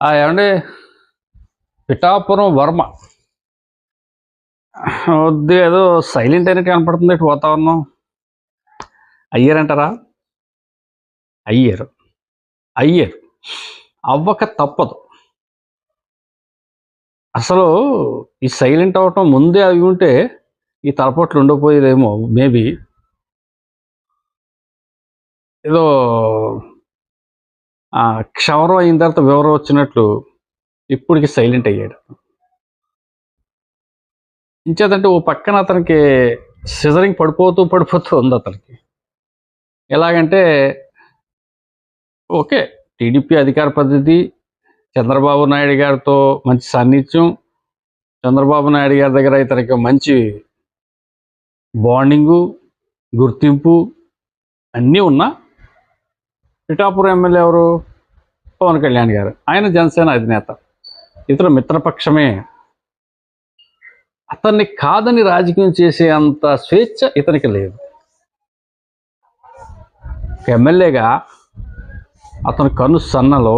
ఏమండి పిఠాపురం వర్మ వద్దు ఏదో సైలెంట్ అయినట్టు కనపడుతుంది ఇటు వాతావరణం. అయ్యారంటారా? అయ్యారు అయ్యారు అవ్వక తప్పదు. అసలు ఈ సైలెంట్ అవ్వటం ముందే అవి ఉంటే ఈ తలపోట్లు ఉండకపోయేదేమో. మేబీ ఏదో క్షవరం అయిన తర్వాత వివరం వచ్చినట్లు ఇప్పటికి సైలెంట్ అయ్యాడు. ఇంచేతంటే ఓ పక్కన అతనికి సిజరింగ్ పడిపోతూ ఉంది అతనికి. ఎలాగంటే ఓకే, టీడీపీ అధికార పద్ధతి, చంద్రబాబు నాయుడు గారితో మంచి సాన్నిధ్యం, చంద్రబాబు నాయుడు గారి దగ్గర ఇతనికి మంచి బాండింగు, గుర్తింపు అన్నీ ఉన్నా పిఠాపురం ఎమ్మెల్యే ఎవరు? పవన్ కళ్యాణ్ గారు. ఆయన జనసేన అధినేత, ఇతర మిత్రపక్షమే. అతన్ని కాదని రాజకీయం చేసే అంత స్వేచ్ఛ ఇతనికి లేదు. ఎమ్మెల్యేగా అతని కను సన్నలో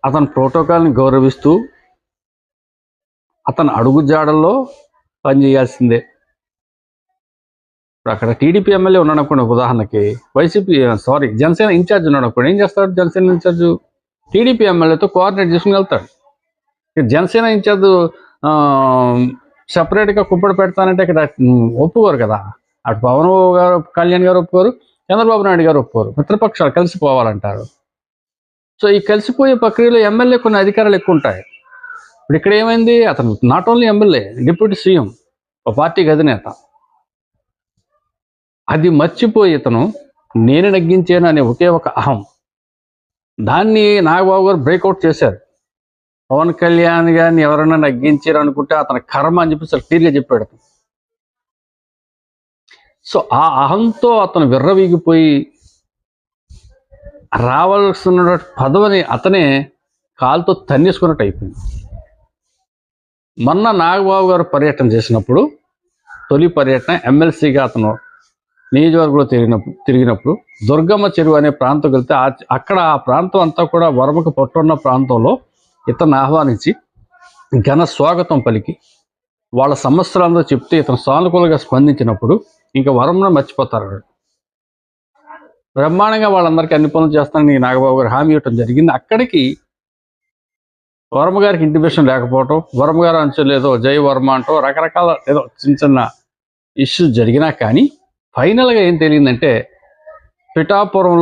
అతని ప్రోటోకాల్ని గౌరవిస్తూ అతని అడుగుజాడల్లో పనిచేయాల్సిందే. ఇప్పుడు అక్కడ టీడీపీ ఎమ్మెల్యే ఉన్నాడు అనుకోండి, ఉదాహరణకి జనసేన ఇన్ఛార్జ్ ఉన్నాడు అనుకోండి, ఏం చేస్తాడు? జనసేన ఇన్ఛార్జ్ టీడీపీ ఎమ్మెల్యేతో కోఆర్డినేట్ చేసుకుని వెళ్తాడు. జనసేన ఇన్ఛార్జ్ సపరేట్గా కుప్పడి పెడతానంటే ఇక్కడ ఒప్పుకోరు కదా. అటు పవన్ గారు, కళ్యాణ్ గారు ఒప్పుకోరు, చంద్రబాబు నాయుడు గారు ఒప్పుకోరు. మిత్రపక్షాలు కలిసిపోవాలంటారు. సో ఈ కలిసిపోయే ప్రక్రియలో ఎమ్మెల్యే కొన్ని అధికారాలు ఎక్కువ ఉంటాయి. ఇప్పుడు ఇక్కడ ఏమైంది? అతను not only MLA, deputy CM, ఒక పార్టీకి అధినేత. అది మర్చిపోయి ఇతను నేను నగ్గించాను అనే ఒకే ఒక అహం, దాన్ని నాగబాబు గారు బ్రేక్అవుట్ చేశారు. పవన్ కళ్యాణ్ గారిని ఎవరైనా నగ్గించారు అనుకుంటే అతని కర్మ అని చెప్పి క్లియర్గా చెప్పాడు. సో ఆ అహంతో అతను విర్రవీగిపోయి రావాల్సిన పదవిని అతనే కాలుతో తన్నేసుకున్నట్టు అయిపోయింది. మొన్న నాగబాబు గారు పర్యటన చేసినప్పుడు, తొలి పర్యటన ఎమ్మెల్సీగా అతను నియోజకవర్గంలో తిరిగినప్పుడు దుర్గమ్మ చెరువు అనే ప్రాంతం వెళ్తే అక్కడ ఆ ప్రాంతం అంతా కూడా వర్మకు పట్టున్న ప్రాంతంలో ఇతను ఆహ్వానించి ఘన స్వాగతం పలికి వాళ్ళ సమస్యలందరూ చెప్తే ఇతను సానుకూలంగా స్పందించినప్పుడు ఇంకా వర్మను మర్చిపోతారు. బ్రహ్మాండంగా వాళ్ళందరికీ అన్ని పనులు చేస్తానని నాగబాబు గారు హామీ ఇవ్వటం జరిగింది. అక్కడికి వర్మ గారికి ఇంటిమేషన్ లేకపోవటం, వర్మ గారు అంచలేదో జై వర్మ అంటూ రకరకాల ఏదో చిన్న చిన్న ఇష్యూస్ జరిగినా కానీ ఫైనల్గా ఏం తెలియదంటే పిఠాపురం